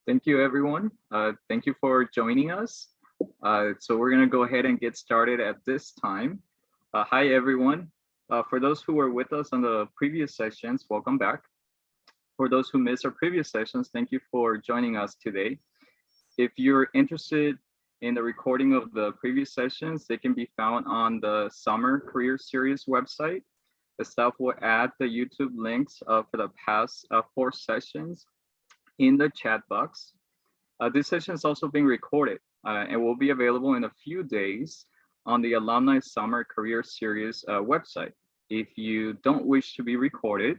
Thank you, everyone. Thank you for joining us. So we're going to go ahead and get started at this time. Hi, everyone. For those who were with us on the previous sessions, welcome back. For those who missed our previous sessions, thank you for joining us today. If you're interested in the recording of the previous sessions, they can be found on the Summer Career Series website. The staff will add the YouTube links for the past 4 sessions in the chat box. This session is also being recorded and will be available in a few days on the Alumni Summer Career Series website. If you don't wish to be recorded,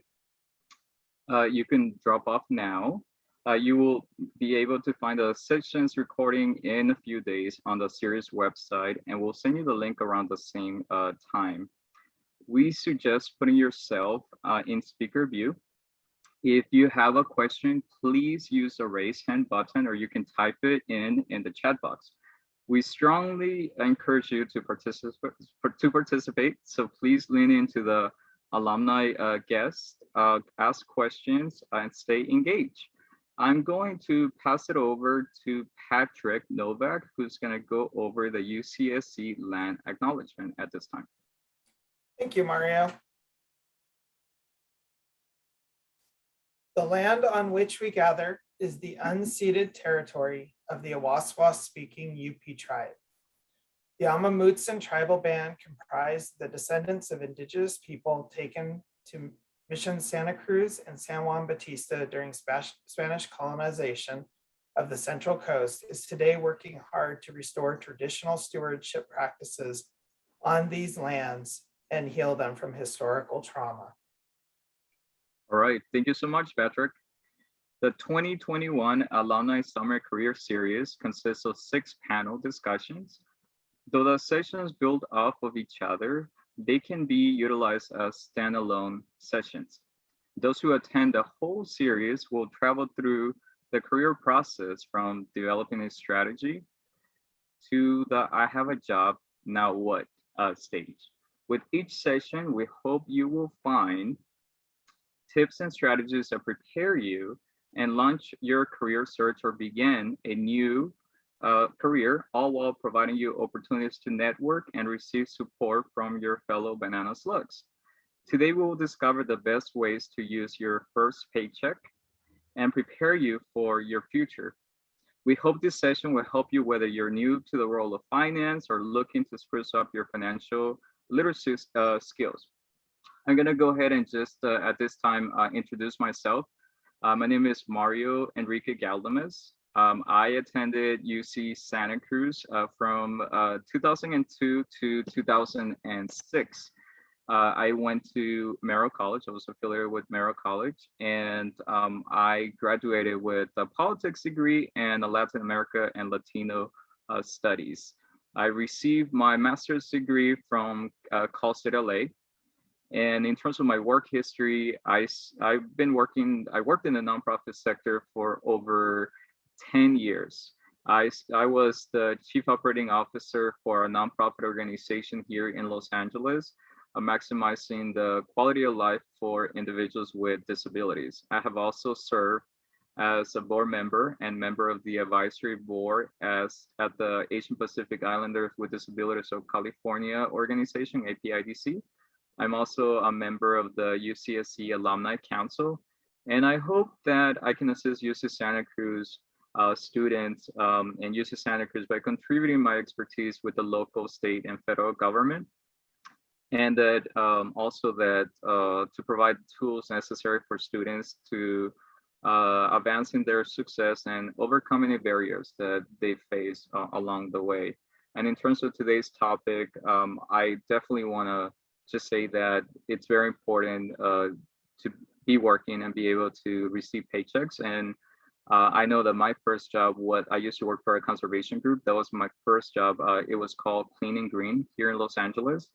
you can drop off now. You will be able to find the sessions recording in a few days on the series website, and we'll send you the link around the same time. We suggest putting yourself in speaker view. If you have a question, please use the raise hand button, or you can type it in the chat box. We strongly encourage you to participate, so please lean into the alumni guests, ask questions, and stay engaged. I'm going to pass it over to Patrick Novak, who's going to go over the UCSC land acknowledgement at this time. Thank you, Mario. The land on which we gather is the unceded territory of the Awaswas-speaking UP tribe. The Amamutsan tribal band comprised the descendants of indigenous people taken to Mission Santa Cruz and San Juan Bautista during Spanish colonization of the Central Coast, is today working hard to restore traditional stewardship practices on these lands and heal them from historical trauma. All right, thank you so much, Patrick. The 2021 Alumni Summer Career Series consists of 6 panel discussions. Though the sessions build off of each other, they can be utilized as standalone sessions. Those who attend the whole series will travel through the career process from developing a strategy to the I have a job, now what stage. With each session, we hope you will find tips and strategies that prepare you and launch your career search or begin a new career, all while providing you opportunities to network and receive support from your fellow banana slugs. Today, we will discover the best ways to use your first paycheck and prepare you for your future. We hope this session will help you whether you're new to the world of finance or looking to spruce up your financial literacy skills. I'm going to go ahead and just at this time introduce myself. My name is Mario Enrique Galdames. I attended UC Santa Cruz from 2002 to 2006. I went to Merrill College. I was affiliated with Merrill College, and I graduated with a politics degree and a Latin America and Latino studies. I received my master's degree from Cal State LA. And in terms of my work history, I worked in the nonprofit sector for over 10 years. I was the chief operating officer for a nonprofit organization here in Los Angeles, maximizing the quality of life for individuals with disabilities. I have also served as a board member and member of the advisory board at the Asian Pacific Islanders with Disabilities of California organization, APIDC. I'm also a member of the UCSC Alumni Council, and I hope that I can assist UC Santa Cruz students and UC Santa Cruz by contributing my expertise with the local, state, and federal government, and that also that to provide tools necessary for students to advance in their success and overcoming the barriers that they face along the way. And in terms of today's topic, I definitely want to just say that it's very important to be working and be able to receive paychecks. And I know that my first job, I used to work for a conservation group. That was my first job. It was called Clean and Green here in Los Angeles.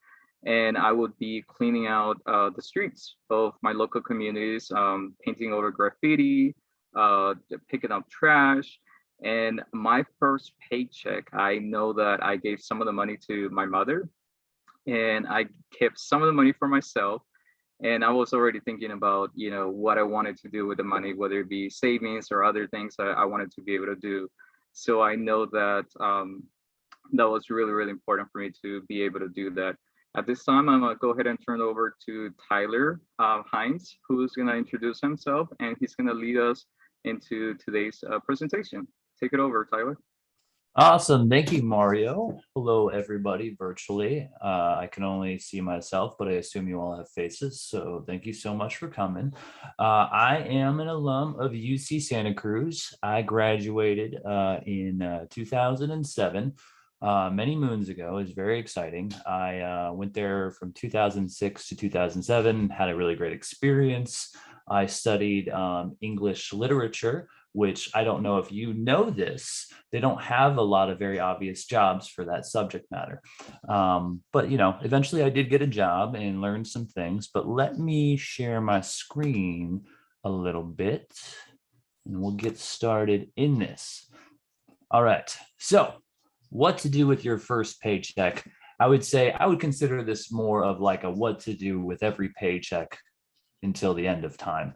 And I would be cleaning out the streets of my local communities, painting over graffiti, picking up trash. And my first paycheck, I know that I gave some of the money to my mother, and I kept some of the money for myself. And I was already thinking about, what I wanted to do with the money, whether it be savings or other things that I wanted to be able to do. So I know that that was really, really important for me to be able to do that. At this time, I'm gonna go ahead and turn it over to Tyler Hines, who's gonna introduce himself, and he's gonna lead us into today's presentation. Take it over, Tyler. Awesome. Thank you, Mario. Hello, everybody, virtually. I can only see myself, but I assume you all have faces. So thank you so much for coming. I am an alum of UC Santa Cruz. I graduated in 2007, many moons ago. It was very exciting. I went there from 2006 to 2007, had a really great experience. I studied English literature, which I don't know if you know this, they don't have a lot of very obvious jobs for that subject matter. But eventually I did get a job and learned some things, but let me share my screen a little bit and we'll get started in this. All right, so what to do with your first paycheck? I would say I would consider this more of like a what to do with every paycheck until the end of time.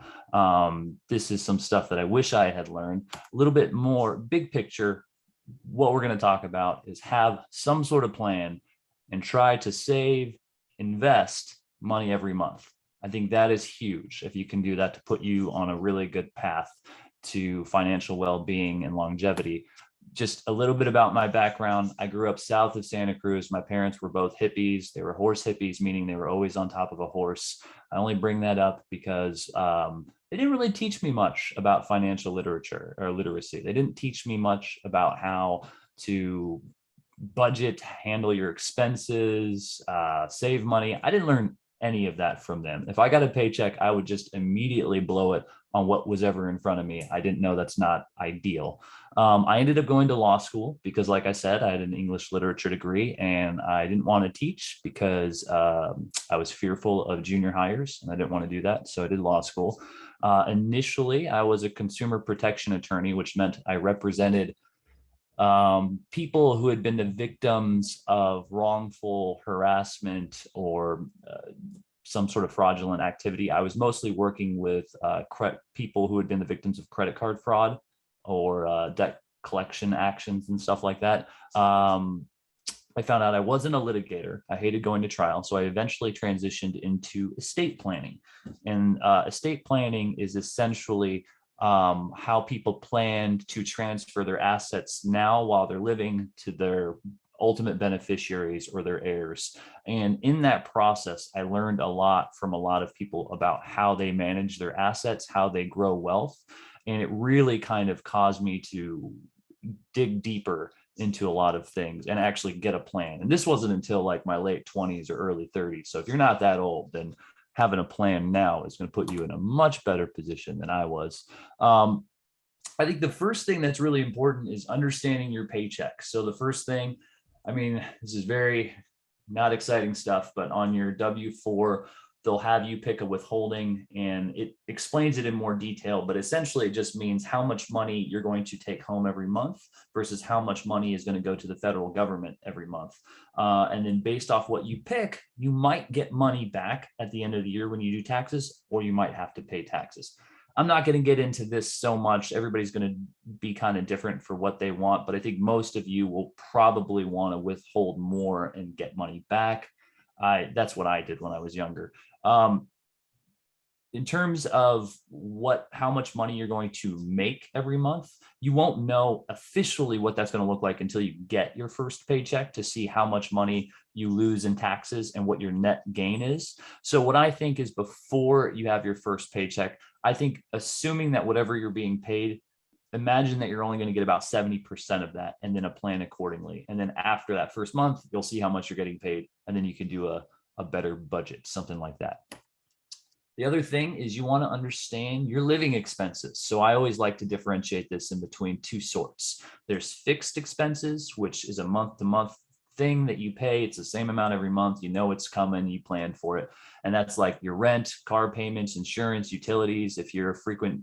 This is some stuff that I wish I had learned. A little bit more big picture, what we're going to talk about is have some sort of plan and try to save, invest money every month. I think that is huge. If you can do that to put you on a really good path to financial well-being and longevity. Just a little bit about my background. I grew up south of Santa Cruz. My parents were both hippies. They were horse hippies, meaning they were always on top of a horse. I only bring that up because they didn't really teach me much about financial literature or literacy. They didn't teach me much about how to budget, handle your expenses, save money. I didn't learn any of that from them. If I got a paycheck, I would just immediately blow it on what was ever in front of me. I didn't know that's not ideal. I ended up going to law school because, like I said, I had an English literature degree and I didn't want to teach because I was fearful of junior hires and I didn't want to do that. So I did law school. Initially, I was a consumer protection attorney, which meant I represented people who had been the victims of wrongful harassment or some sort of fraudulent activity. I was mostly working with people who had been the victims of credit card fraud or debt collection actions and stuff like that. I found out I wasn't a litigator. I hated going to trial. So I eventually transitioned into estate planning. And estate planning is essentially how people planned to transfer their assets now while they're living to their ultimate beneficiaries or their heirs. And in that process, I learned a lot from a lot of people about how they manage their assets, how they grow wealth. And it really kind of caused me to dig deeper into a lot of things and actually get a plan. And this wasn't until like my late 20s or early 30s. So if you're not that old, then having a plan now is going to put you in a much better position than I was. I think the first thing that's really important is understanding your paycheck. So the first thing, I mean, this is very not exciting stuff, but on your W-4, they'll have you pick a withholding and it explains it in more detail, but essentially it just means how much money you're going to take home every month versus how much money is going to go to the federal government every month. And then based off what you pick, you might get money back at the end of the year when you do taxes, or you might have to pay taxes. I'm not going to get into this so much. Everybody's going to be kind of different for what they want, but I think most of you will probably want to withhold more and get money back. That's what I did when I was younger. In terms of how much money you're going to make every month, you won't know officially what that's going to look like until you get your first paycheck to see how much money you lose in taxes and what your net gain is. So what I think is before you have your first paycheck, I think assuming that whatever you're being paid, imagine that you're only going to get about 70% of that and then a plan accordingly. And then after that first month, you'll see how much you're getting paid. And then you can do a better budget, something like that. The other thing is you want to understand your living expenses. So I always like to differentiate this in between two sorts. There's fixed expenses, which is a month-to-month thing that you pay. It's the same amount every month. You know it's coming, you plan for it. And that's like your rent, car payments, insurance, utilities. If you're a frequenter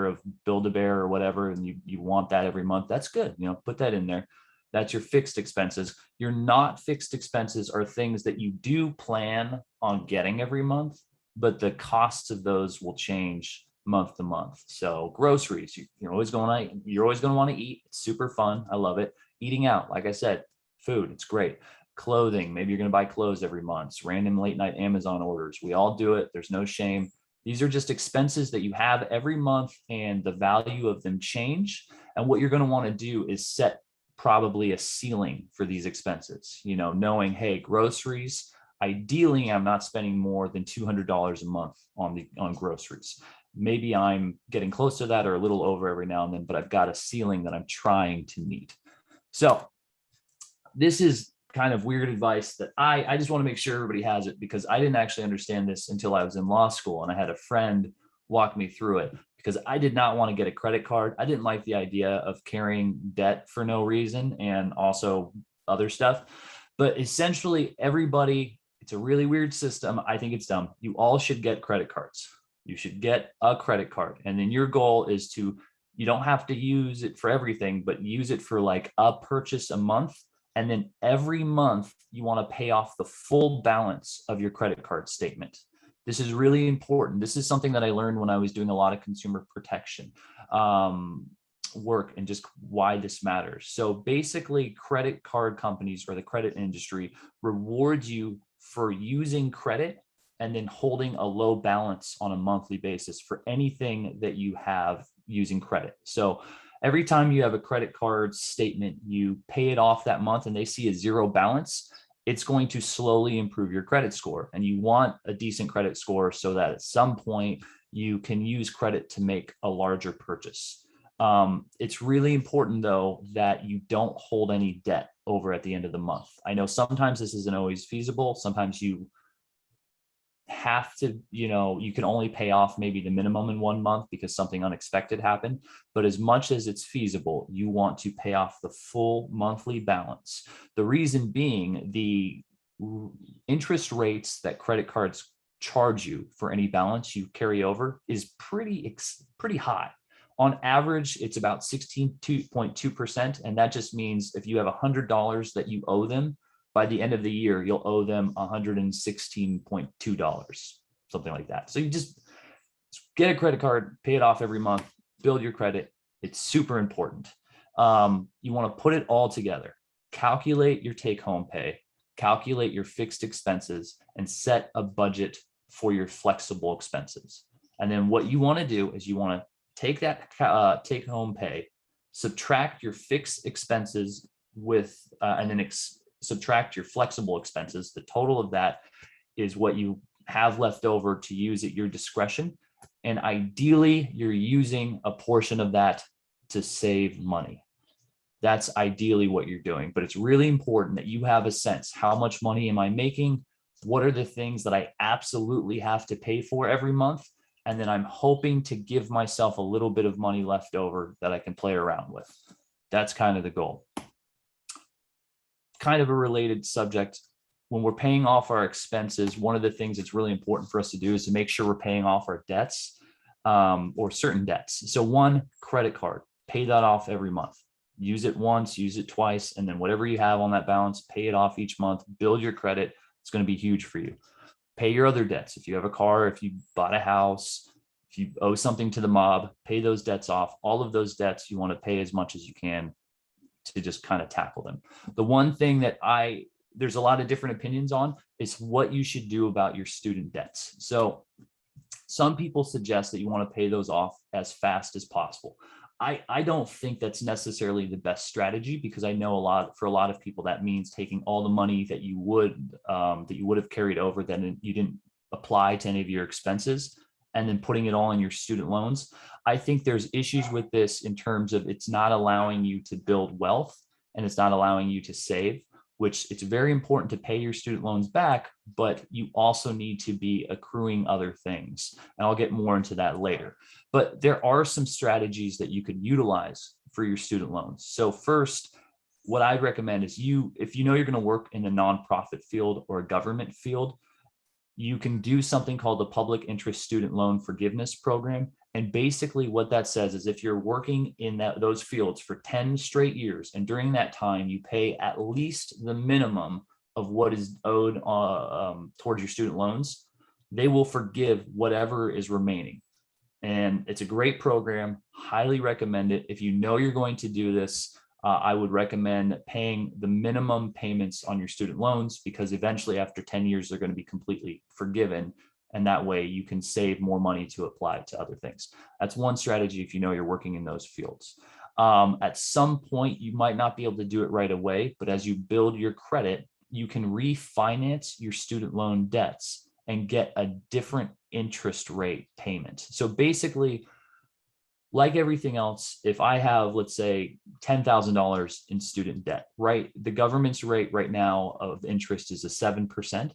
of Build-A-Bear or whatever, and you want that every month, that's good. Put that in there. That's your fixed expenses. Your not fixed expenses are things that you do plan on getting every month, but the costs of those will change month to month. So groceries, you're always going to want to eat. It's super fun. I love it. Eating out, like I said, food, it's great. Clothing, maybe you're going to buy clothes every month. Random late night Amazon orders. We all do it. There's no shame. These are just expenses that you have every month, and the value of them change. And what you're going to want to do is set probably a ceiling for these expenses, knowing, hey, groceries, ideally I'm not spending more than $200 a month on groceries. Maybe I'm getting close to that or a little over every now and then, but I've got a ceiling that I'm trying to meet. So this is kind of weird advice that I just want to make sure everybody has it, because I didn't actually understand this until I was in law school, and I had a friend walk me through it, because I did not want to get a credit card. I didn't like the idea of carrying debt for no reason, and also other stuff. But essentially everybody, it's a really weird system. I think it's dumb. You all should get credit cards. You should get a credit card. And then your goal is you don't have to use it for everything, but use it for like a purchase a month. And then every month you want to pay off the full balance of your credit card statement. This is really important. This is something that I learned when I was doing a lot of consumer protection work, and just why this matters. So basically, credit card companies or the credit industry reward you for using credit and then holding a low balance on a monthly basis for anything that you have using credit. So every time you have a credit card statement, you pay it off that month and they see a zero balance, it's going to slowly improve your credit score. And you want a decent credit score so that at some point you can use credit to make a larger purchase. It's really important, though, that you don't hold any debt over at the end of the month. I know sometimes this isn't always feasible. Sometimes you have to, you can only pay off maybe the minimum in 1 month because something unexpected happened. But as much as it's feasible, you want to pay off the full monthly balance. The reason being, the interest rates that credit cards charge you for any balance you carry over is pretty high. On average, it's about 16.2%. And that just means if you have $100 that you owe them, by the end of the year, you'll owe them $116.2, something like that. So you just get a credit card, pay it off every month, build your credit. It's super important. You want to put it all together, calculate your take-home pay, calculate your fixed expenses, and set a budget for your flexible expenses. And then what you want to do is you want to take that take-home pay, subtract your fixed expenses and then subtract your flexible expenses. The total of that is what you have left over to use at your discretion. And ideally, you're using a portion of that to save money. That's ideally what you're doing. But it's really important that you have a sense, how much money am I making? What are the things that I absolutely have to pay for every month? And then I'm hoping to give myself a little bit of money left over that I can play around with. That's kind of the goal. Kind of a related subject. When we're paying off our expenses, one of the things that's really important for us to do is to make sure we're paying off our debts or certain debts. So one, credit card, pay that off every month. Use it once, use it twice, and then whatever you have on that balance, pay it off each month, build your credit. It's going to be huge for you. Pay your other debts. If you have a car, if you bought a house, if you owe something to the mob, pay those debts off. All of those debts, you want to pay as much as you can to just kind of tackle them. The one thing that there's a lot of different opinions on is what you should do about your student debts. So some people suggest that you want to pay those off as fast as possible. I don't think that's necessarily the best strategy, because I know for a lot of people that means taking all the money that you would have carried over that you didn't apply to any of your expenses and then putting it all in your student loans. I think there's issues with this in terms of it's not allowing you to build wealth and it's not allowing you to save, which it's very important to pay your student loans back, but you also need to be accruing other things. And I'll get more into that later. But there are some strategies that you could utilize for your student loans. So first, what I'd recommend is if you know you're going to work in a nonprofit field or a government field, you can do something called the Public Interest Student Loan Forgiveness Program. And basically what that says is if you're working in those fields for 10 straight years, and during that time you pay at least the minimum of what is owed towards your student loans, they will forgive whatever is remaining. And it's a great program. Highly recommend it. If you know you're going to do this, I would recommend paying the minimum payments on your student loans, because eventually after 10 years, they're going to be completely forgiven. And that way you can save more money to apply to other things. That's one strategy if you know you're working in those fields. At some point, you might not be able to do it right away, but as you build your credit, you can refinance your student loan debts and get a different interest rate payment. So basically, like everything else, if I have, let's say, $10,000 in student debt, right? The government's rate right now of interest is a 7%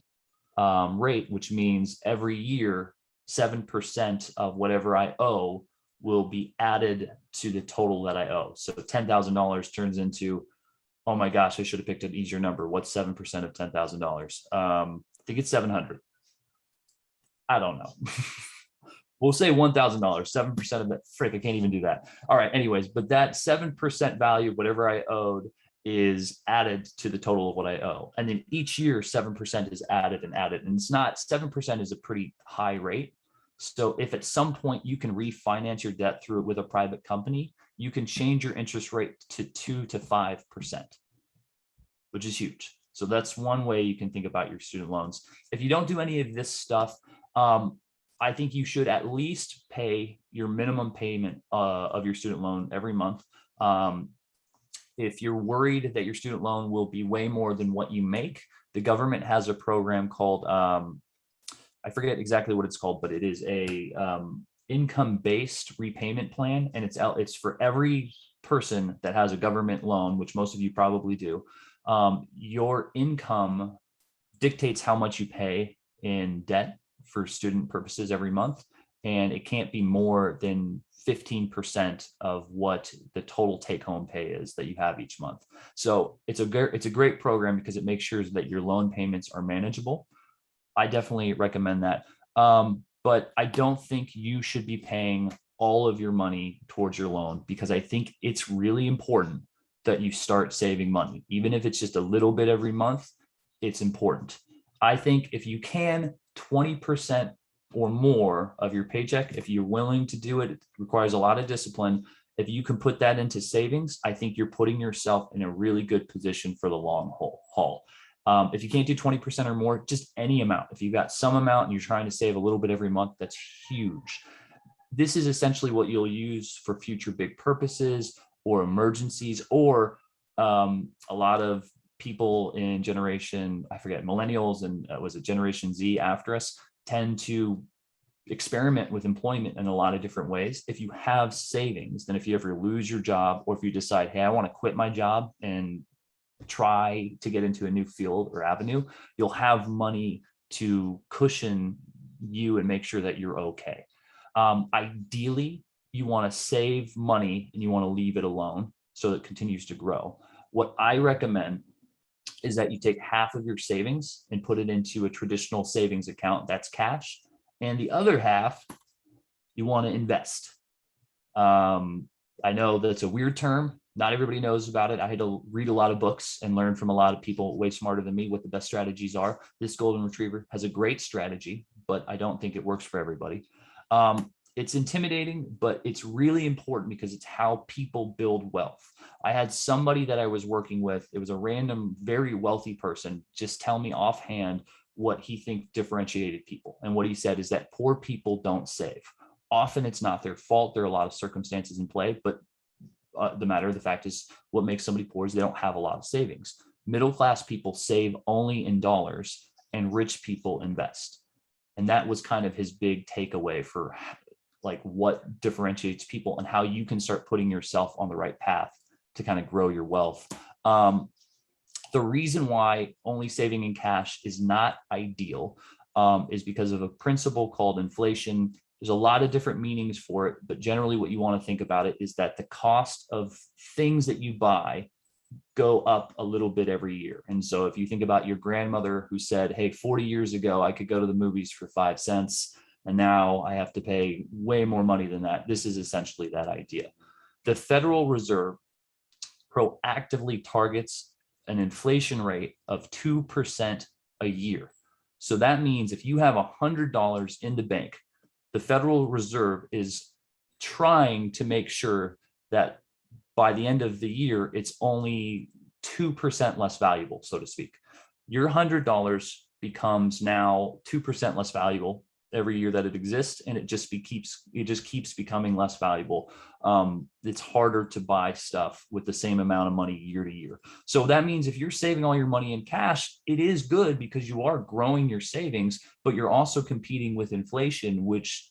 rate, which means every year, 7% of whatever I owe will be added to the total that I owe. So $10,000 turns into, oh my gosh, I should have picked an easier number. What's 7% of $10,000? I think it's 700. I don't know. We'll say $1,000, 7% of it. Frick, I can't even do that. All right, anyways, but that 7% value, whatever I owed, is added to the total of what I owe. And then each year, 7% is added and added. And it's not, 7% is a pretty high rate. So if at some point you can refinance your debt through with a private company, you can change your interest rate to 2 to 5%, which is huge. So that's one way you can think about your student loans. If you don't do any of this stuff, I think you should at least pay your minimum payment of your student loan every month. If you're worried that your student loan will be way more than what you make, the government has a program called, I forget exactly what it's called, but it is a income-based repayment plan. And it's for every person that has a government loan, which most of you probably do. Your income dictates how much you pay in debt for student purposes every month, and it can't be more than 15% of what the total take-home pay is that you have each month. So it's a great program because it makes sure that your loan payments are manageable. I definitely recommend that. But I don't think you should be paying all of your money towards your loan, because I think it's really important that you start saving money, even if it's just a little bit every month. It's important. I think if you can, 20% or more of your paycheck, if you're willing to do it, it requires a lot of discipline. If you can put that into savings, I think you're putting yourself in a really good position for the long haul. If you can't do 20% or more, just any amount. If you've got some amount and you're trying to save a little bit every month, that's huge. This is essentially what you'll use for future big purposes or emergencies, or a lot of people in generation, I forget, millennials and was it Generation Z after us, tend to experiment with employment in a lot of different ways. If you have savings, then if you ever lose your job, or if you decide, hey, I want to quit my job and try to get into a new field or avenue, you'll have money to cushion you and make sure that you're okay. Ideally, you want to save money and you want to leave it alone so it continues to grow. What I recommend is that you take half of your savings and put it into a traditional savings account that's cash, and the other half you want to invest. I know that's a weird term. Not everybody knows about it. I had to read a lot of books and learn from a lot of people way smarter than me what the best strategies are. This golden retriever has a great strategy, but I don't think it works for everybody. It's intimidating, but it's really important because it's how people build wealth. I had somebody that I was working with, it was a random, very wealthy person, just tell me offhand what he thinks differentiated people. And what he said is that poor people don't save. Often it's not their fault. There are a lot of circumstances in play, but the fact is what makes somebody poor is they don't have a lot of savings. Middle-class people save only in dollars, and rich people invest. And that was kind of his big takeaway for like what differentiates people and how you can start putting yourself on the right path to kind of grow your wealth. The reason why only saving in cash is not ideal is because of a principle called inflation. There's a lot of different meanings for it, but generally what you want to think about it is that the cost of things that you buy go up a little bit every year. And so if you think about your grandmother who said, hey, 40 years ago, I could go to the movies for 5 cents. And now I have to pay way more money than that. This is essentially that idea. The Federal Reserve proactively targets an inflation rate of 2% a year. So that means if you have $100 in the bank, the Federal Reserve is trying to make sure that by the end of the year, it's only 2% less valuable, so to speak. Your $100 becomes now 2% less valuable every year that it exists, and it just keeps becoming less valuable. It's harder to buy stuff with the same amount of money year to year. So that means if you're saving all your money in cash, it is good because you are growing your savings, but you're also competing with inflation, which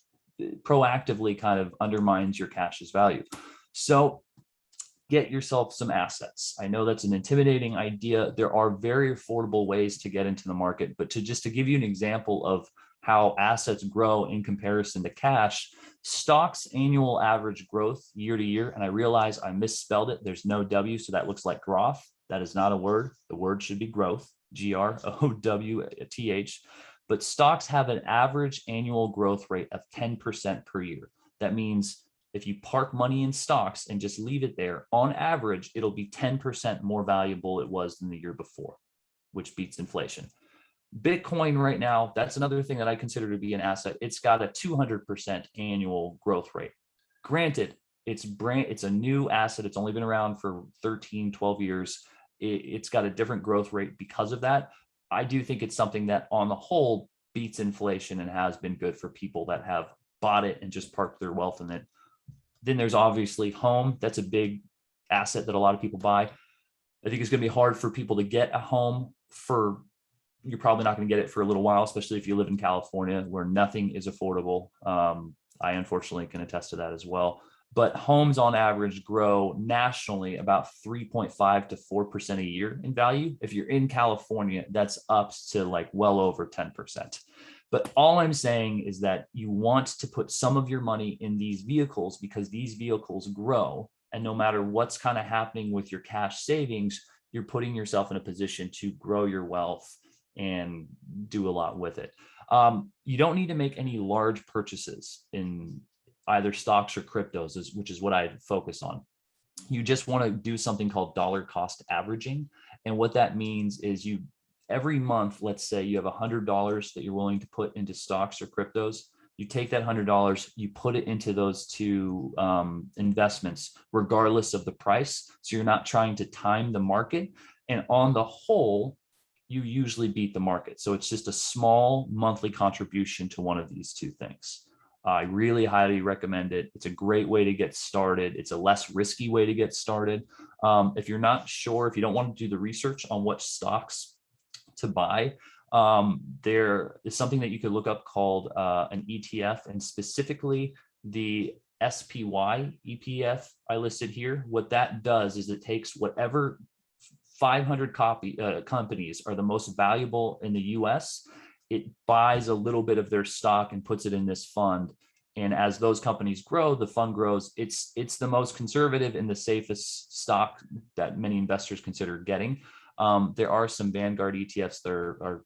proactively kind of undermines your cash's value. So get yourself some assets. I know that's an intimidating idea. There are very affordable ways to get into the market, but to give you an example of how assets grow in comparison to cash, stocks annual average growth year to year, and I realize I misspelled it. There's no W, so that looks like growth. That is not a word. The word should be growth, GROWTH. But stocks have an average annual growth rate of 10% per year. That means if you park money in stocks and just leave it there, on average, it'll be 10% more valuable it was than the year before, which beats inflation. Bitcoin right now, that's another thing that I consider to be an asset. It's got a 200% annual growth rate. Granted, it's a new asset. It's only been around for 13, 12 years. It's got a different growth rate because of that. I do think it's something that on the whole beats inflation and has been good for people that have bought it and just parked their wealth in it. Then there's obviously home. That's a big asset that a lot of people buy. I think it's going to be hard for people to get a home you're probably not going to get it for a little while, especially if you live in California where nothing is affordable. I unfortunately can attest to that as well. But homes on average grow nationally about 3.5 to 4% a year in value. If you're in California, that's up to like well over 10%. But all I'm saying is that you want to put some of your money in these vehicles because these vehicles grow. And no matter what's kind of happening with your cash savings, you're putting yourself in a position to grow your wealth and do a lot with it. You don't need to make any large purchases in either stocks or cryptos, which is what I focus on. You just want to do something called dollar cost averaging. And what that means is every month, let's say you have $100 that you're willing to put into stocks or cryptos. You take that $100, you put it into those two investments, regardless of the price. So you're not trying to time the market. And on the whole, you usually beat the market. So it's just a small monthly contribution to one of these two things. I really highly recommend it. It's a great way to get started. It's a less risky way to get started. If you're not sure, if you don't want to do the research on what stocks to buy, there is something that you could look up called an ETF, and specifically the SPY ETF I listed here. What that does is it takes whatever 500 companies are the most valuable in the US. It buys a little bit of their stock and puts it in this fund. And as those companies grow, the fund grows. It's the most conservative and the safest stock that many investors consider getting. There are some Vanguard ETFs that are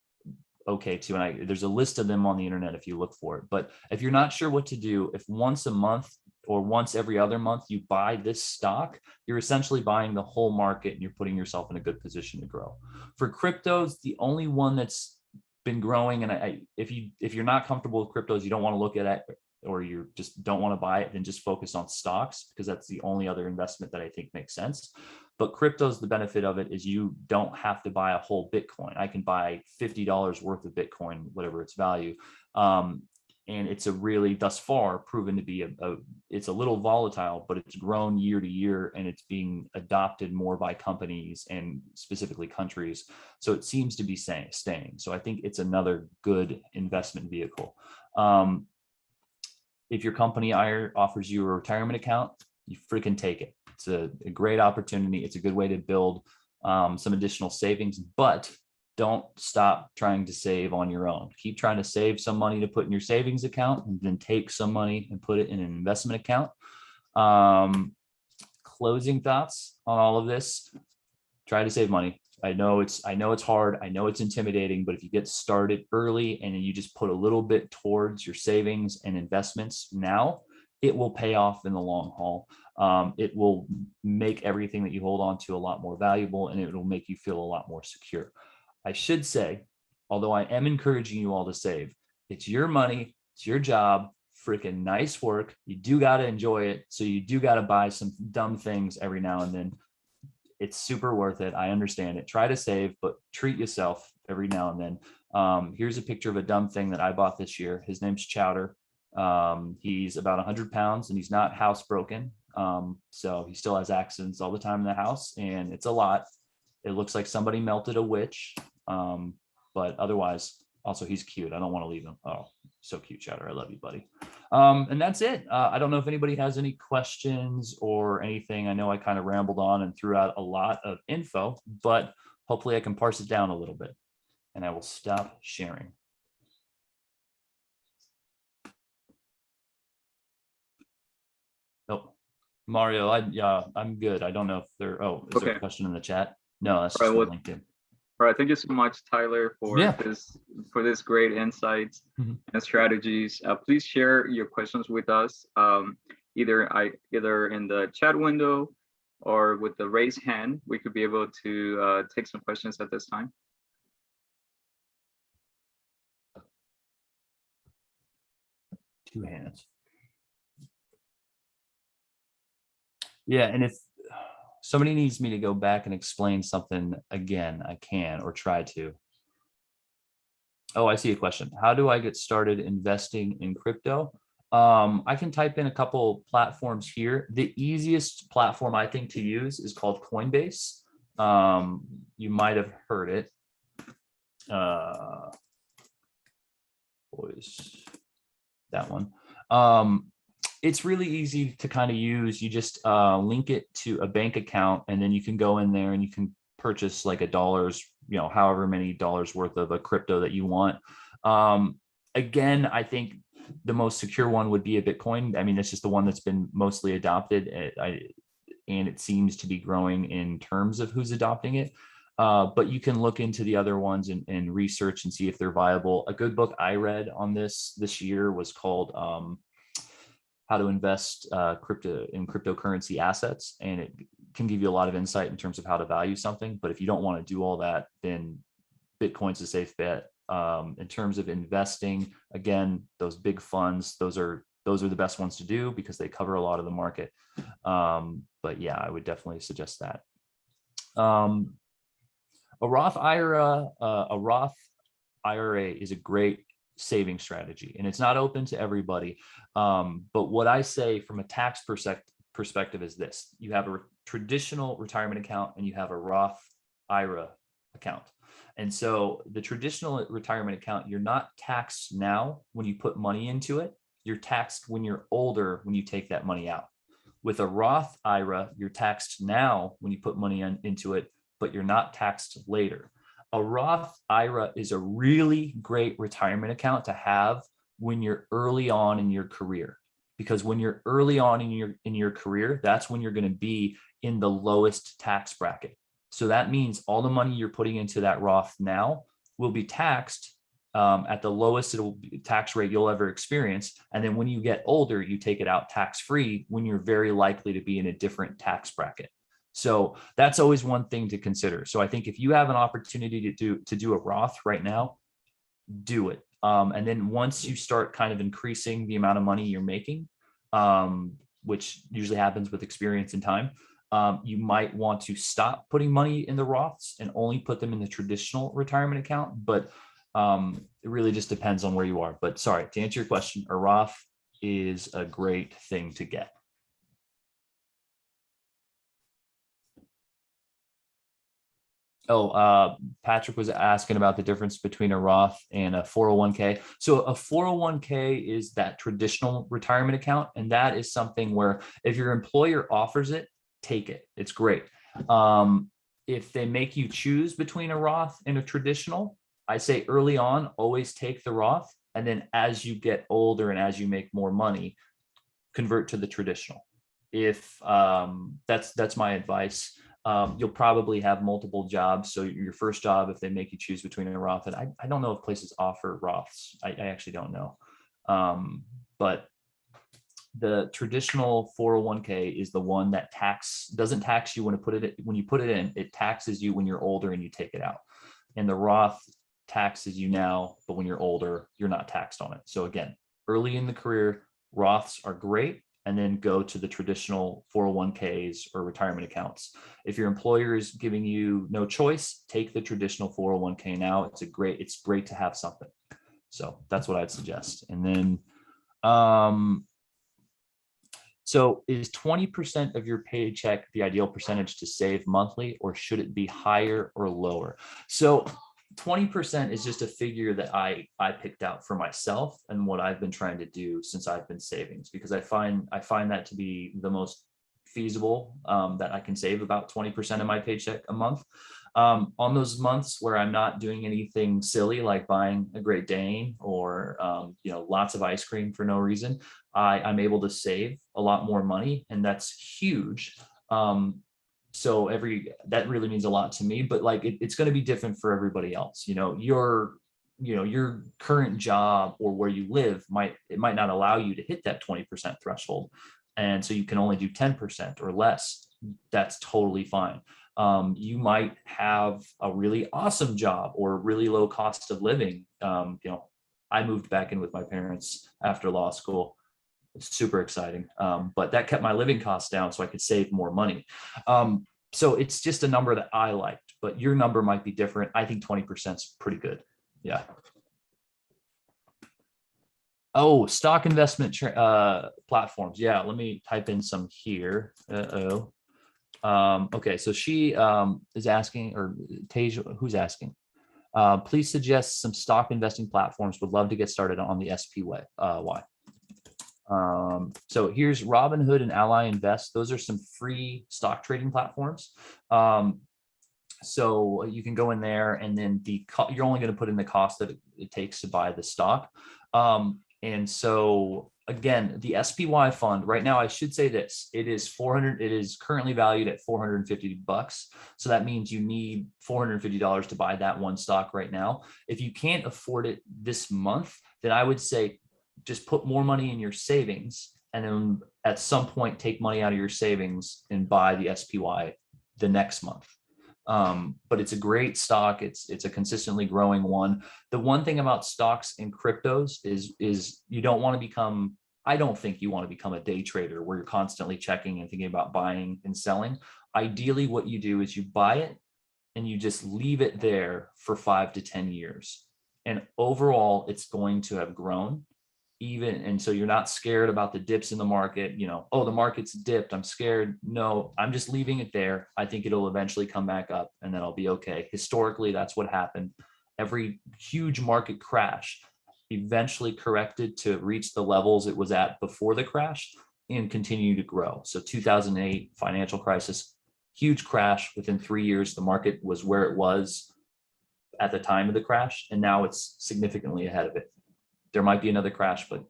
okay too. And there's a list of them on the internet if you look for it. But if you're not sure what to do, if once a month or once every other month you buy this stock, you're essentially buying the whole market and you're putting yourself in a good position to grow. For cryptos, the only one that's been growing, and if you're not comfortable with cryptos, you don't want to look at it, or you just don't want to buy it, then just focus on stocks, because that's the only other investment that I think makes sense. But cryptos, the benefit of it is you don't have to buy a whole Bitcoin. I can buy $50 worth of Bitcoin, whatever its value. And it's a really, thus far, proven to be it's a little volatile, but it's grown year to year, and it's being adopted more by companies and specifically countries. So it seems to be staying. So I think it's another good investment vehicle. If your company offers you a retirement account, you freaking take it. It's a great opportunity. It's a good way to build some additional savings, but don't stop trying to save on your own. Keep trying to save some money to put in your savings account, and then take some money and put it in an investment account. Closing thoughts on all of this: try to save money. I know it's hard. I know it's intimidating, but if you get started early and you just put a little bit towards your savings and investments now, it will pay off in the long haul. It will make everything that you hold on to a lot more valuable, and it will make you feel a lot more secure. I should say although I am encouraging you all to save. It's your money, it's your job, freaking nice work. You do got to enjoy it. So you do got to buy some dumb things every now and then. It's super worth it. I understand it. Try to save, but treat yourself every now and then. Here's a picture of a dumb thing that I bought this year. His name's Chowder. He's about 100 pounds and he's not housebroken. So he still has accidents all the time in the house, and it's a lot. It looks like somebody melted a witch. But otherwise, also he's cute. I don't want to leave him. Oh, so cute, Chowder. I love you, buddy. And that's it. I don't know if anybody has any questions or anything. I know I kind of rambled on and threw out a lot of info, but hopefully I can parse it down a little bit, and I will stop sharing. Oh, Mario, I'm good. I don't know if there, oh, is there a question in the chat? No, that's just Right, LinkedIn. All right, thank you so much, Tyler, for this great insights and strategies. Please share your questions with us, either in the chat window or with the raise hand. We could be able to take some questions at this time. Two hands. Yeah, and if somebody needs me to go back and explain something again, I can, or try to. Oh, I see a question. How do I get started investing in crypto? I can type in a couple platforms here. The easiest platform I think to use is called Coinbase. You might have heard it. That one. It's really easy to kind of use. You just link it to a bank account, and then you can go in there and you can purchase like $1, however many dollars worth of a crypto that you want. Again, I think the most secure one would be a Bitcoin. I mean, it's just the one that's been mostly adopted, and it seems to be growing in terms of who's adopting it. But you can look into the other ones and research and see if they're viable. A good book I read on this year was called How to Invest in Cryptocurrency Assets, and it can give you a lot of insight in terms of how to value something. But if you don't want to do all that, then Bitcoin's a safe bet. In terms of investing, again, those big funds, those are the best ones to do because they cover a lot of the market. But yeah, I would definitely suggest that. A Roth IRA is a great saving strategy, and it's not open to everybody. But what I say from a tax perspective is this: you have a traditional retirement account and you have a Roth IRA account. And so the traditional retirement account, you're not taxed now when you put money into it. You're taxed when you're older, when you take that money out. With a Roth IRA, you're taxed now when you put money into it, but you're not taxed later. A Roth IRA is a really great retirement account to have when you're early on in your career, because when you're early on in your career, that's when you're going to be in the lowest tax bracket. So that means all the money you're putting into that Roth now will be taxed at the lowest tax rate you'll ever experience. And then when you get older, you take it out tax-free when you're very likely to be in a different tax bracket. So that's always one thing to consider. So I think if you have an opportunity to do a Roth right now, do it. And then once you start kind of increasing the amount of money you're making, which usually happens with experience and time, you might want to stop putting money in the Roths and only put them in the traditional retirement account. But it really just depends on where you are. But sorry, to answer your question, a Roth is a great thing to get. Oh, Patrick was asking about the difference between a Roth and a 401k. So a 401k is that traditional retirement account. And that is something where if your employer offers it, take it. It's great. If they make you choose between a Roth and a traditional, I say early on, always take the Roth. And then as you get older and as you make more money, convert to the traditional. If that's my advice. You'll probably have multiple jobs. So your first job, if they make you choose between a Roth, and I don't know if places offer Roths. I actually don't know. But the traditional 401k is the one that doesn't tax you when you put it in. It taxes you when you're older and you take it out. And the Roth taxes you now, but when you're older, you're not taxed on it. So again, early in the career, Roths are great, and then go to the traditional 401ks or retirement accounts. If your employer is giving you no choice, take the traditional 401k now. It's great to have something. So that's what I'd suggest. And then, so is 20% of your paycheck the ideal percentage to save monthly, or should it be higher or lower? So 20% is just a figure that I picked out for myself and what I've been trying to do since I've been savings, because I find that to be the most feasible, that I can save about 20% of my paycheck a month. On those months where I'm not doing anything silly like buying a Great Dane or lots of ice cream for no reason, I'm able to save a lot more money, and that's huge. So that really means a lot to me, but like it's going to be different for everybody else. Your current job or where you live might not allow you to hit that 20% threshold, and so you can only do 10% or less. That's totally fine. You might have a really awesome job or really low cost of living. I moved back in with my parents after law school. It's super exciting. But that kept my living costs down so I could save more money. So it's just a number that I liked, but your number might be different. I think 20% is pretty good. Yeah. Oh, stock investment platforms. Yeah, let me type in some here. Okay, so she is asking, or Tasia, who's asking? Please suggest some stock investing platforms. Would love to get started on the SPY. So here's Robinhood and Ally Invest. Those are some free stock trading platforms. So you can go in there, and then you're only going to put in the cost that it takes to buy the stock. And so again, the SPY fund right now, I should say this, it is currently valued at $450. So that means you need $450 to buy that one stock right now. If you can't afford it this month, then I would say just put more money in your savings, and then at some point take money out of your savings and buy the SPY the next month. But it's a great stock. It's a consistently growing one. The one thing about stocks and cryptos is you don't want to become, I don't think you want to become a day trader where you're constantly checking and thinking about buying and selling. Ideally, what you do is you buy it and you just leave it there for 5 to 10 years. And overall, it's going to have grown. And so you're not scared about the dips in the market, oh, the market's dipped, I'm scared. No, I'm just leaving it there. I think it'll eventually come back up, and then I'll be okay. Historically, that's what happened. Every huge market crash eventually corrected to reach the levels it was at before the crash and continue to grow. So 2008 financial crisis, huge crash. Within 3 years, the market was where it was at the time of the crash, and now it's significantly ahead of it. There might be another crash, but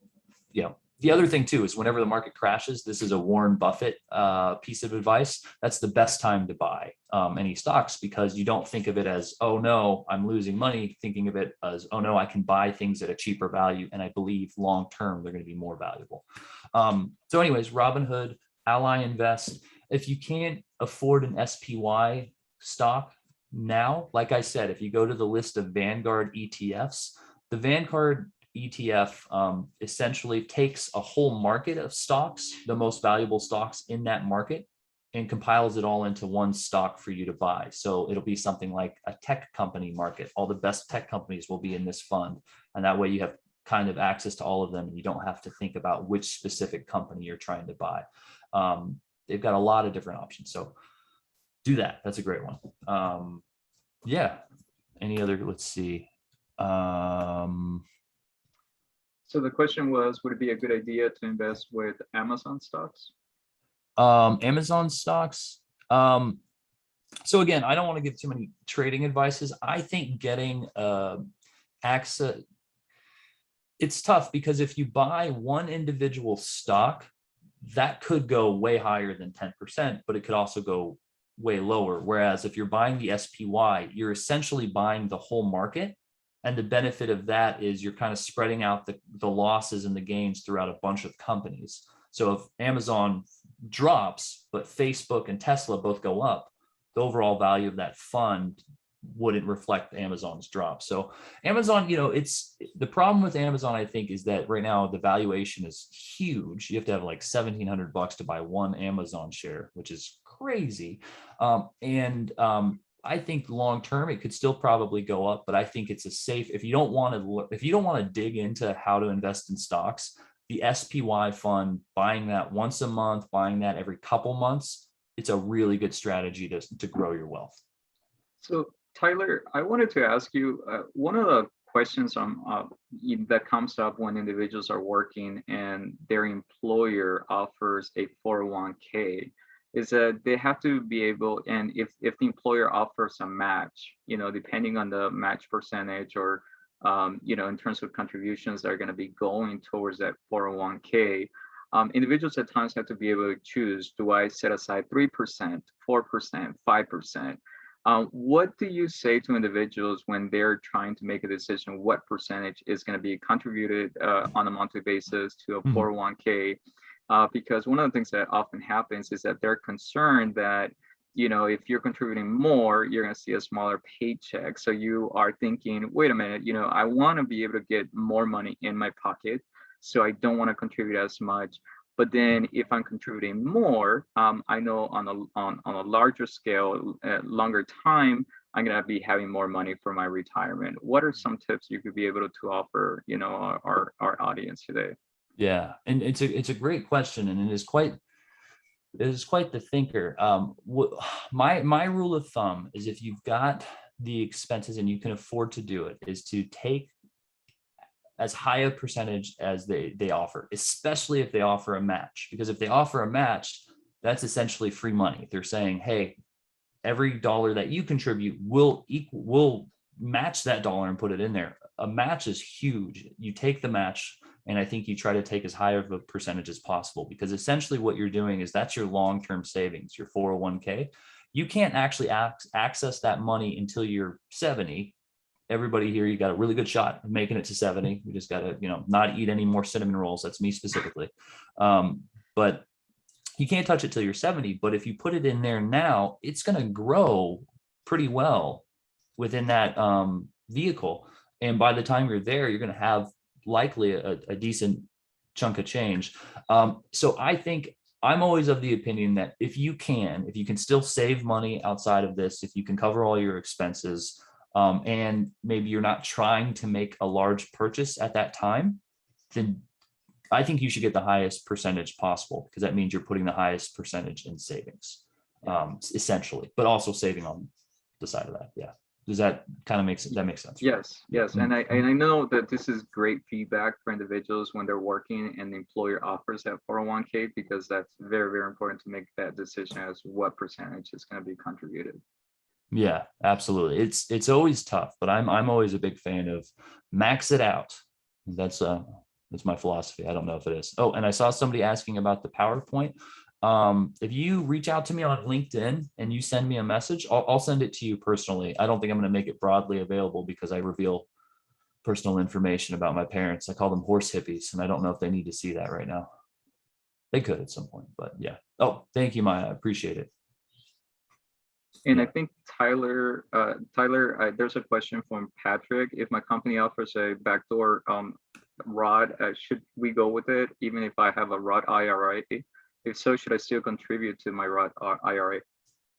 the other thing too is whenever the market crashes, this is a Warren Buffett piece of advice. That's the best time to buy any stocks, because you don't think of it as, oh no, I'm losing money. Thinking of it as, oh no, I can buy things at a cheaper value, and I believe long term they're going to be more valuable. So anyways, Robinhood, Ally Invest. If you can't afford an SPY stock now, like I said, if you go to the list of Vanguard ETFs, the Vanguard ETF essentially takes a whole market of stocks, the most valuable stocks in that market, and compiles it all into one stock for you to buy. So it'll be something like a tech company market. All the best tech companies will be in this fund. And that way you have kind of access to all of them, and you don't have to think about which specific company you're trying to buy. They've got a lot of different options. So do that. That's a great one. Yeah. Any other, let's see. So the question was, would it be a good idea to invest with Amazon stocks? Amazon stocks. So again, I don't want to give too many trading advices. I think getting access, it's tough, because if you buy one individual stock, that could go way higher than 10%, but it could also go way lower. Whereas if you're buying the SPY, you're essentially buying the whole market. And the benefit of that is you're kind of spreading out the losses and the gains throughout a bunch of companies. So if Amazon drops, but Facebook and Tesla both go up, the overall value of that fund wouldn't reflect Amazon's drop. So Amazon, it's the problem with Amazon, I think, is that right now the valuation is huge. You have to have like $1,700 to buy one Amazon share, which is crazy. I think long term it could still probably go up, but I think it's a safe, if you don't want to dig into how to invest in stocks, the SPY fund, buying that once a month, buying that every couple months, it's a really good strategy to grow your wealth. So Tyler, I wanted to ask you, one of the questions that comes up when individuals are working and their employer offers a 401k is that they have to be able, and if the employer offers a match, depending on the match percentage or, in terms of contributions that are going to be going towards that 401k, individuals at times have to be able to choose, do I set aside 3%, 4%, 5%? What do you say to individuals when they're trying to make a decision what percentage is going to be contributed on a monthly basis to a 401k? Because one of the things that often happens is that they're concerned that, if you're contributing more, you're going to see a smaller paycheck. So you are thinking, wait a minute, I want to be able to get more money in my pocket, so I don't want to contribute as much. But then if I'm contributing more, I know on a larger scale, longer time, I'm going to be having more money for my retirement. What are some tips you could be able to offer, our audience today? Yeah, and it's a great question, and it is quite the thinker. My rule of thumb is, if you've got the expenses and you can afford to do it, is to take as high a percentage as they offer, especially if they offer a match. Because if they offer a match, that's essentially free money. They're saying, hey, every dollar that you contribute will match that dollar and put it in there. A match is huge. You take the match, and I think you try to take as high of a percentage as possible, because essentially what you're doing is that's your long-term savings, your 401k. You can't actually access that money until you're 70. Everybody here, you got a really good shot of making it to 70. We just got to, not eat any more cinnamon rolls. That's me specifically. But you can't touch it till you're 70. But if you put it in there now, it's going to grow pretty well within that vehicle. And by the time you're there, you're going to have likely a decent chunk of change. So I think I'm always of the opinion that if you can still save money outside of this, if you can cover all your expenses, and maybe you're not trying to make a large purchase at that time, then I think you should get the highest percentage possible, because that means you're putting the highest percentage in savings, essentially, but also saving on the side of that. Yeah. Does that kind of make sense? That makes sense. Yes. And I know that this is great feedback for individuals when they're working and the employer offers that 401k, because that's very, very important to make that decision as what percentage is going to be contributed. Yeah, absolutely. It's always tough, but I'm always a big fan of max it out. That's my philosophy. I don't know if it is. Oh, and I saw somebody asking about the PowerPoint. If you reach out to me on LinkedIn and you send me a message, I'll send it to you personally. I don't think I'm going to make it broadly available, because I reveal personal information about my parents. I call them horse hippies, and I don't know if they need to see that right now. They could at some point, but yeah. Oh, thank you, Maya. I appreciate it. And I think Tyler, there's a question from Patrick. If my company offers a backdoor Roth, should we go with it, even if I have a Roth IRA? If so, should I still contribute to my Roth IRA?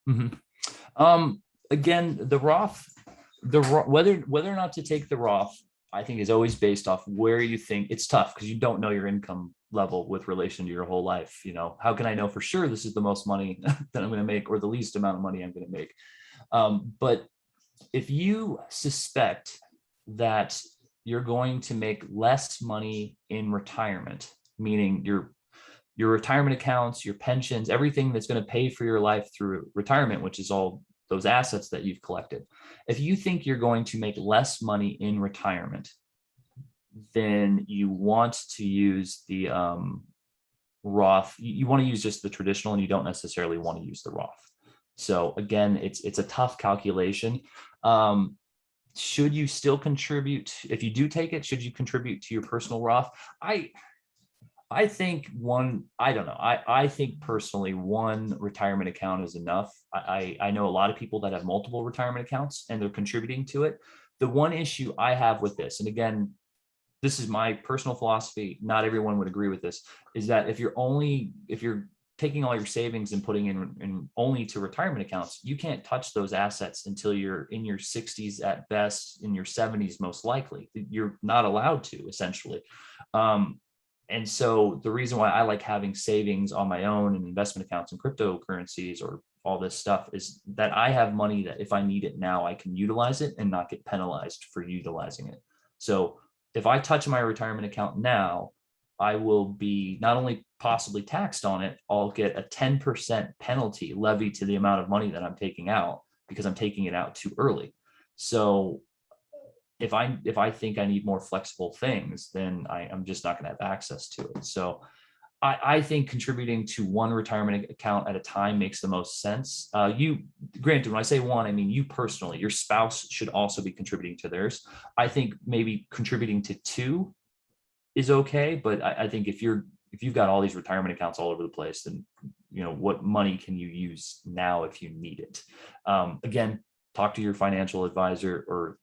Mm-hmm. Again, the Roth, whether or not to take the Roth, I think is always based off where you think. It's tough because you don't know your income level with relation to your whole life. How can I know for sure this is the most money that I'm going to make, or the least amount of money I'm going to make? But if you suspect that you're going to make less money in retirement, meaning your retirement accounts, your pensions, everything that's going to pay for your life through retirement, which is all those assets that you've collected. If you think you're going to make less money in retirement, then you want to use the Roth. You want to use just the traditional, and you don't necessarily want to use the Roth. So again, it's a tough calculation. Should you still contribute? If you do take it, should you contribute to your personal Roth? I think I don't know. I think personally one retirement account is enough. I know a lot of people that have multiple retirement accounts and they're contributing to it. The one issue I have with this, and again, this is my personal philosophy, not everyone would agree with this, is that if you're taking all your savings and putting in only to retirement accounts, you can't touch those assets until you're in your 60s at best, in your 70s most likely. You're not allowed to, essentially. And so the reason why I like having savings on my own and investment accounts and cryptocurrencies or all this stuff is that I have money that if I need it now, I can utilize it and not get penalized for utilizing it. So if I touch my retirement account now, I will be not only possibly taxed on it, I'll get a 10% penalty levied to the amount of money that I'm taking out because I'm taking it out too early. So if I think I need more flexible things, then I'm just not going to have access to it. So I think contributing to one retirement account at a time makes the most sense. Granted, when I say one, I mean you personally. Your spouse should also be contributing to theirs. I think maybe contributing to two is okay, but I think if you've got all these retirement accounts all over the place, then what money can you use now if you need it? Again, talk to your financial advisor or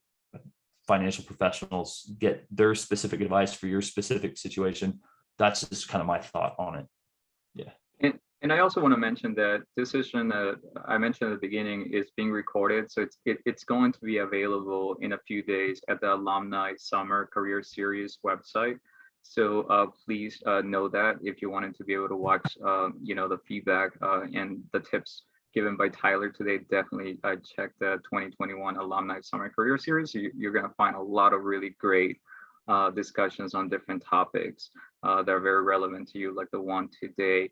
financial professionals, get their specific advice for your specific situation. That's just kind of my thought on it. Yeah. And I also want to mention that this session that I mentioned at the beginning is being recorded. So it's going to be available in a few days at the Alumni Summer Career Series website. So please know that if you wanted to be able to watch, the feedback and the tips given by Tyler today, definitely check the 2021 Alumni Summer Career Series. You're going to find a lot of really great discussions on different topics that are very relevant to you, like the one today.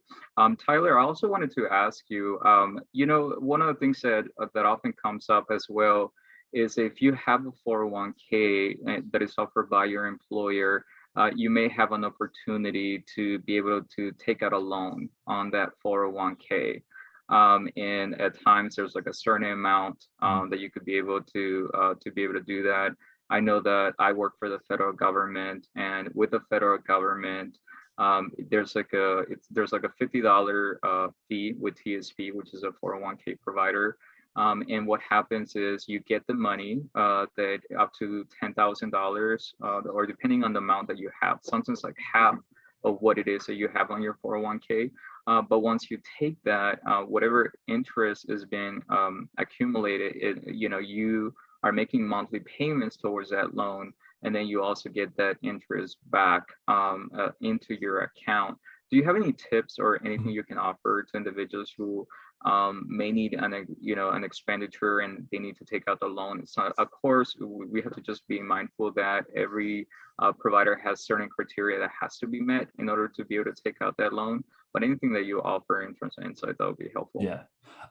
Tyler, I also wanted to ask you, one of the things that often comes up as well is if you have a 401k that is offered by your employer, you may have an opportunity to be able to take out a loan on that 401k. And at times there's like a certain amount that you could be able to do that. I know that I work for the federal government, and with the federal government, there's like a $50 fee with TSP, which is a 401k provider. And what happens is you get the money that up to $10,000, or depending on the amount that you have, sometimes like half of what it is that you have on your 401k. But once you take that, whatever interest is being accumulated, you are making monthly payments towards that loan, and then you also get that interest back into your account. Do you have any tips or anything you can offer to individuals who may need an expenditure and they need to take out the loan? It's not, of course, we have to just be mindful that every provider has certain criteria that has to be met in order to be able to take out that loan. But anything that you offer in terms of insight, that would be helpful. Yeah,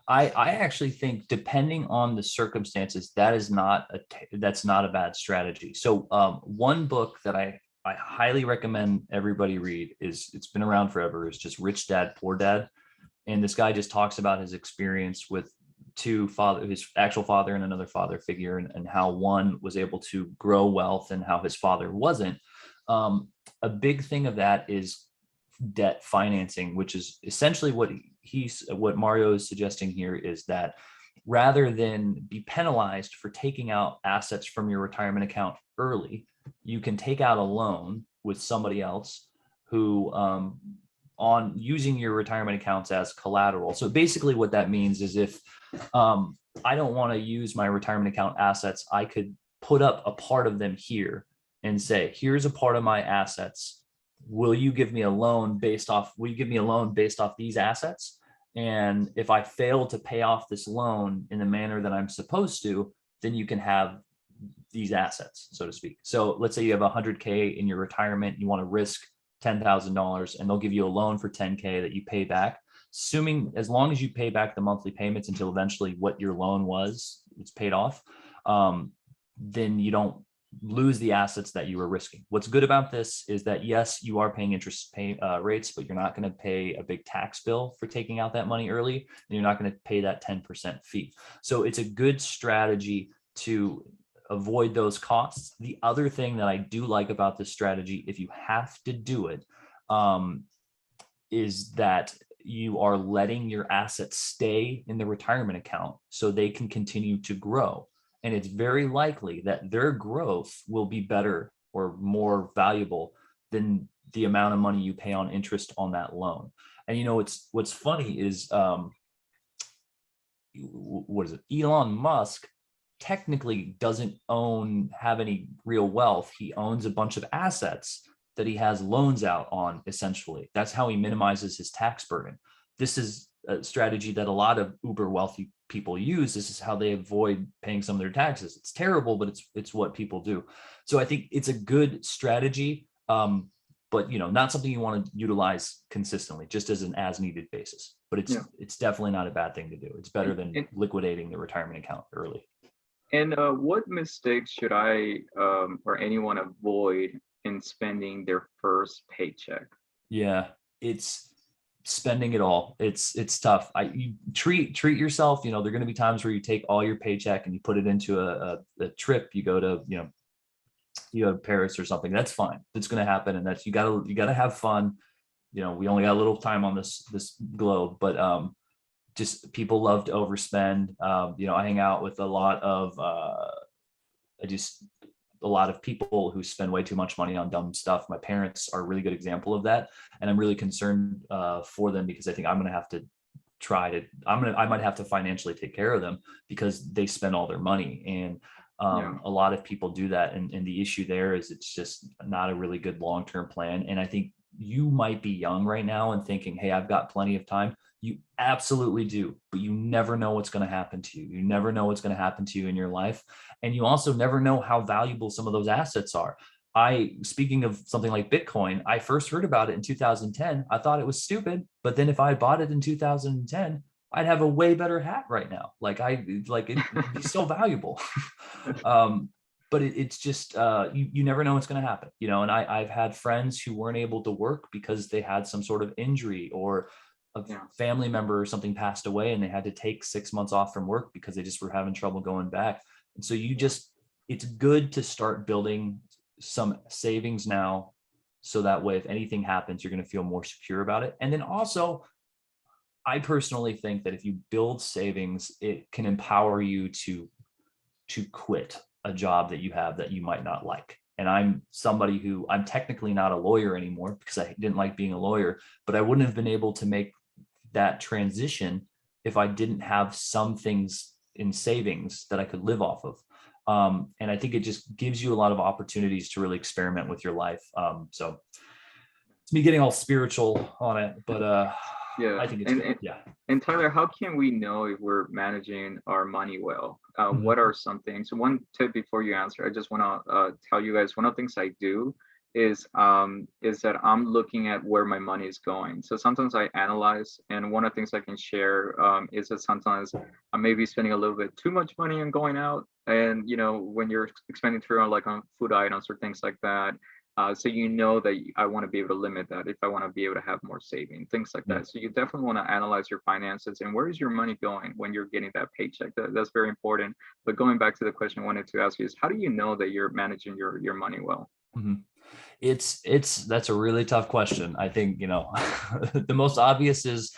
I actually think depending on the circumstances, that's not a bad strategy. So one book that I highly recommend everybody read it's been around forever, is just Rich Dad, Poor Dad. And this guy just talks about his experience with his actual father and another father figure, and how one was able to grow wealth and how his father wasn't. A big thing of that is debt financing, which is essentially what Mario is suggesting here, is that rather than be penalized for taking out assets from your retirement account early, you can take out a loan with somebody else who on using your retirement accounts as collateral. So basically what that means is if I don't want to use my retirement account assets, I could put up a part of them here and say, here's a part of my assets. Will you give me a loan based off these assets? And if I fail to pay off this loan in the manner that I'm supposed to, then you can have these assets, so to speak. So let's say you have 100K in your retirement, you want to risk $10,000, and they'll give you a loan for 10K that you pay back, assuming as long as you pay back the monthly payments until eventually what your loan was, it's paid off, then you don't lose the assets that you were risking. What's good about this is that yes, you are paying interest rates, but you're not going to pay a big tax bill for taking out that money early, and you're not going to pay that 10% fee. So it's a good strategy to avoid those costs. The other thing that I do like about this strategy, if you have to do it, is that you are letting your assets stay in the retirement account so they can continue to grow. And it's very likely that their growth will be better or more valuable than the amount of money you pay on interest on that loan. And what's funny is what is it? Elon Musk technically doesn't have any real wealth. He owns a bunch of assets that he has loans out on, essentially. That's how he minimizes his tax burden. This is a strategy that a lot of uber wealthy people use. This is how they avoid paying some of their taxes. It's terrible, but it's what people do. So I think it's a good strategy, but not something you want to utilize consistently, just as an as needed basis. But it's definitely not a bad thing to do. It's better than liquidating the retirement account early. And what mistakes should I or anyone avoid in spending their first paycheck? Yeah, it's spending it all. It's tough. You treat yourself. There are going to be times where you take all your paycheck and you put it into a trip. You go to Paris or something. That's fine. It's going to happen, and that's you gotta have fun. We only got a little time on this globe, but just people love to overspend. I hang out with a lot of people who spend way too much money on dumb stuff. My parents are a really good example of that. And I'm really concerned for them, because I think I'm going to have to I might have to financially take care of them because they spend all their money. And a lot of people do that. And the issue there is it's just not a really good long-term plan. And I think you might be young right now and thinking, hey, I've got plenty of time. You absolutely do, but you never know what's going to happen to you. You never know what's going to happen to you in your life. And you also never know how valuable some of those assets are. Speaking of something like Bitcoin, I first heard about it in 2010. I thought it was stupid, but then if I bought it in 2010, I'd have a way better hat right now. It'd be so valuable. But it's just, you never know what's going to happen, and I've had friends who weren't able to work because they had some sort of injury, or a family member or something passed away and they had to take 6 months off from work because they just were having trouble going back. And so it's good to start building some savings now, so that way, if anything happens, you're going to feel more secure about it. And then also, I personally think that if you build savings, it can empower you to quit a job that you have that you might not like. And I'm somebody who I'm technically not a lawyer anymore because I didn't like being a lawyer, but I wouldn't have been able to make that transition if I didn't have some things in savings that I could live off of. And I think it just gives you a lot of opportunities to really experiment with your life. So it's me getting all spiritual on it, but I think it's good. And Tyler, how can we know if we're managing our money well? What are some things? One tip before you answer, I just want to tell you guys, one of the things I do is that I'm looking at where my money is going. So sometimes I analyze, and one of the things I can share is that sometimes I may be spending a little bit too much money on going out, and when you're expending through on food items or things like that. So that I want to be able to limit that if I want to be able to have more saving, things like that. So you definitely want to analyze your finances and where is your money going when you're getting that paycheck. That's very important. But going back to the question I wanted to ask you is, how do you know that you're managing your money well? Mm-hmm. That's a really tough question. I think, the most obvious is,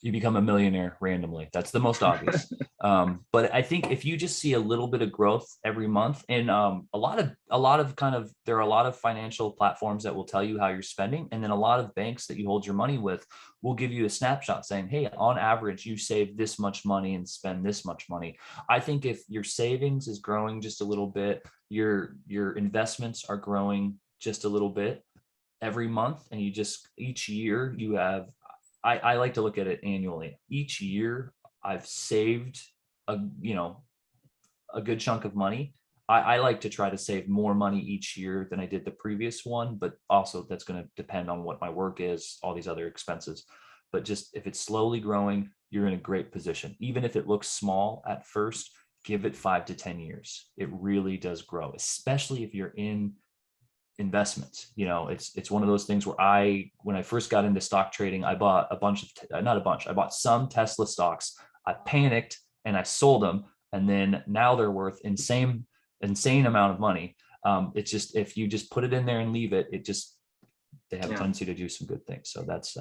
you become a millionaire randomly. That's the most obvious. But I think if you just see a little bit of growth every month, and there are a lot of financial platforms that will tell you how you're spending. And then a lot of banks that you hold your money with will give you a snapshot saying, hey, on average, you save this much money and spend this much money. I think if your savings is growing just a little bit, your investments are growing just a little bit every month, and each year you have, I like to look at it annually. Each year I've saved a good chunk of money. I like to try to save more money each year than I did the previous one, but also that's going to depend on what my work is, all these other expenses. But just if it's slowly growing, you're in a great position. Even if it looks small at first, give it 5 to 10 years. It really does grow, especially if you're in investments. It's one of those things where when I first got into stock trading, I bought I bought some Tesla stocks. I panicked and I sold them, and then now they're worth insane amount of money. It's just, if you just put it in there and leave it, they have a Yeah. tendency to do some good things. So that's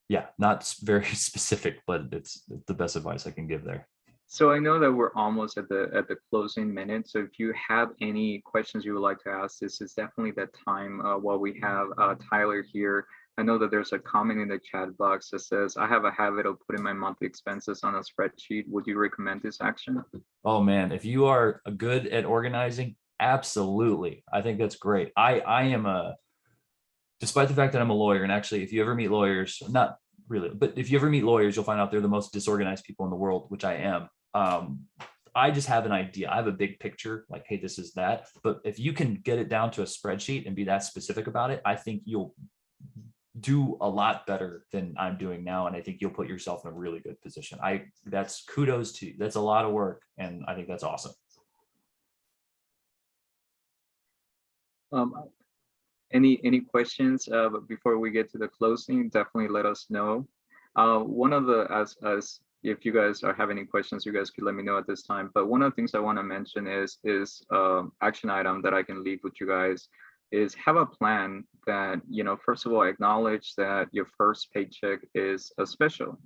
yeah, not very specific, but it's the best advice I can give there. So I know that we're almost at the closing minute. So if you have any questions you would like to ask, this is definitely that time while we have Tyler here. I know that there's a comment in the chat box that says, I have a habit of putting my monthly expenses on a spreadsheet. Would you recommend this action? Oh man, if you are good at organizing, absolutely. I think that's great. I am despite the fact that I'm a lawyer, and actually, if you ever meet lawyers, not really, but if you ever meet lawyers, you'll find out they're the most disorganized people in the world, which I am. I just have an idea. I have a big picture, like, hey, this is that. But if you can get it down to a spreadsheet and be that specific about it, I think you'll do a lot better than I'm doing now. And I think you'll put yourself in a really good position. That's kudos to you. That's a lot of work. And I think that's awesome. Any questions before we get to the closing? Definitely let us know. One of the as if you guys have any questions, you guys could let me know at this time. But one of the things I want to mention is action item that I can leave with you guys is have a plan that, you know, first of all, acknowledge that your first paycheck is it's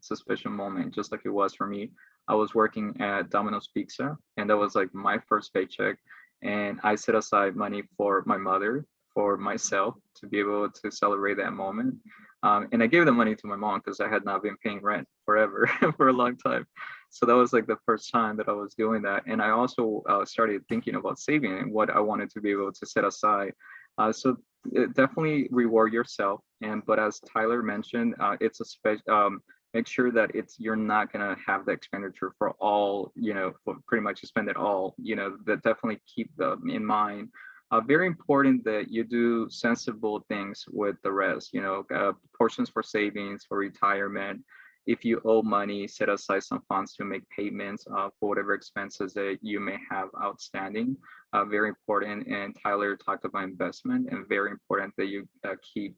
a special moment, just like it was for me. I was working at Domino's Pizza, and that was like my first paycheck, and I set aside money for my mother, for myself, to be able to celebrate that moment. And I gave the money to my mom because I had not been paying rent forever for a long time. So that was like the first time that I was doing that. And I also started thinking about saving and what I wanted to be able to set aside. So definitely reward yourself. But as Tyler mentioned, it's a special. Make sure that you're not gonna have the expenditure for all, you know, for pretty much you spend it all. You know, that definitely keep them in mind. Very important that you do sensible things with the rest, you know, portions for savings, for retirement. If you owe money, set aside some funds to make payments for whatever expenses that you may have outstanding. Very important. And Tyler talked about investment, and very important that you keep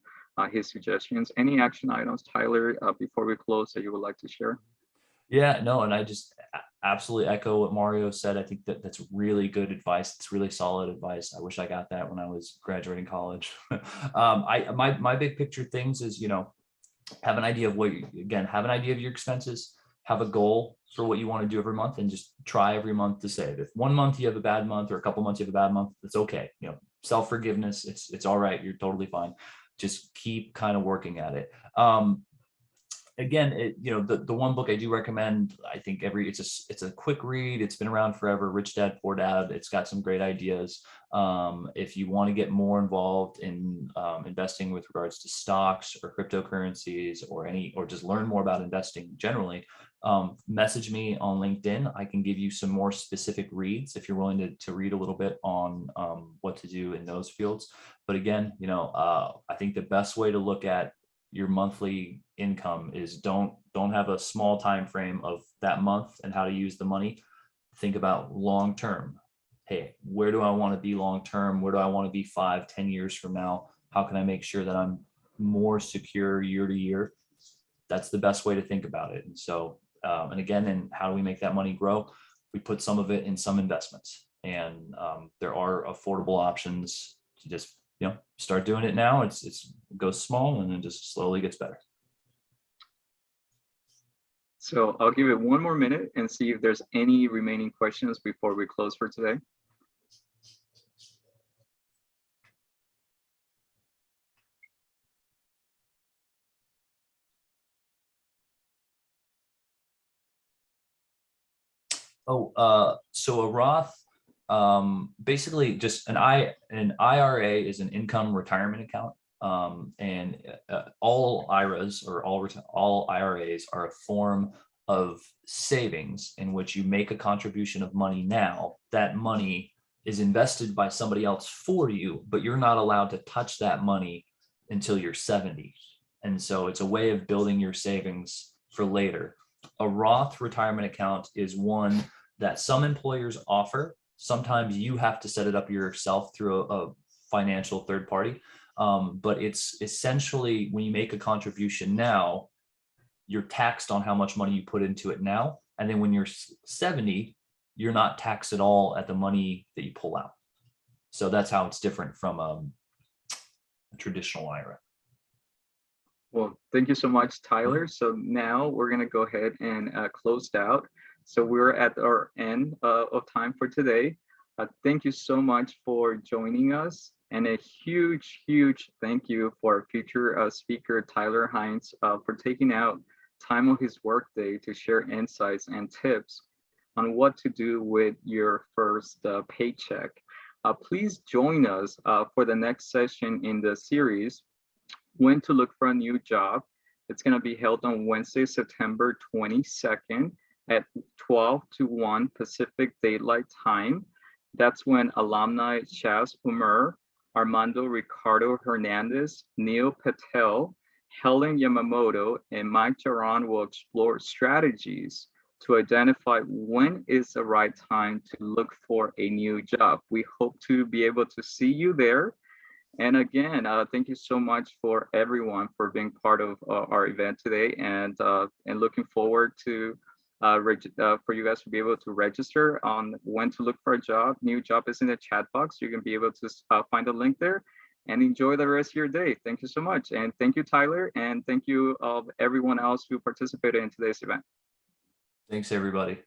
his suggestions. Any action items, Tyler, before we close, that you would like to share? Yeah, no, and I just absolutely echo what Mario said. I think that's really good advice. It's really solid advice. I wish I got that when I was graduating college. My big picture things is, you know, have an idea of have an idea of your expenses, have a goal for what you want to do every month, and just try every month to save. If one month you have a bad month or a couple months you have a bad month, it's okay. You know, self-forgiveness, it's all right. You're totally fine. Just keep kind of working at it. Again, you know, the one book I do recommend, I think it's a quick read. It's been around forever. Rich Dad, Poor Dad. It's got some great ideas. If you want to get more involved in investing with regards to stocks or cryptocurrencies or just learn more about investing generally, message me on LinkedIn. I can give you some more specific reads if you're willing to read a little bit on what to do in those fields. But again, you know, I think the best way to look at your monthly income is don't have a small time frame of that month and how to use the money. Think about long term. Hey, where do I want to be long term? Where do I want to be 5-10 years from now? How can I make sure that I'm more secure year to year? That's the best way to think about it. And so, and again, and how do we make that money grow? We put some of it in some investments, and there are affordable options to just, you know, start doing it now. It goes small and then just slowly gets better. So I'll give it one more minute and see if there's any remaining questions before we close for today. So a Roth, basically just an IRA is an income retirement account. And all IRAs or all IRAs are a form of savings in which you make a contribution of money now. That money is invested by somebody else for you, but you're not allowed to touch that money until you're 70. And so it's a way of building your savings for later. A Roth retirement account is one that some employers offer. Sometimes you have to set it up yourself through a financial third party. But it's essentially, when you make a contribution now, you're taxed on how much money you put into it now. And then when you're 70, you're not taxed at all at the money that you pull out. So that's how it's different from a traditional IRA. Well, thank you so much, Tyler. So now we're going to go ahead and close it out. So we're at our end of time for today. Thank you so much for joining us. And a huge, huge thank you for our future speaker, Tyler Hines, for taking out time of his workday to share insights and tips on what to do with your first paycheck. Please join us for the next session in the series, When to Look for a New Job. It's going to be held on Wednesday, September 22nd at 12 to 1 Pacific Daylight Time. That's when alumni Shaz Umar, Armando Ricardo Hernandez, Neil Patel, Helen Yamamoto, and Mike Jaron will explore strategies to identify when is the right time to look for a new job. We hope to be able to see you there. And again, thank you so much for everyone for being part of our event today, and looking forward to for you guys to be able to register on when to look for a job. New job is in the chat box. You can be able to find the link there and enjoy the rest of your day. Thank you so much. And thank you, Tyler. And thank you everyone else who participated in today's event. Thanks, everybody.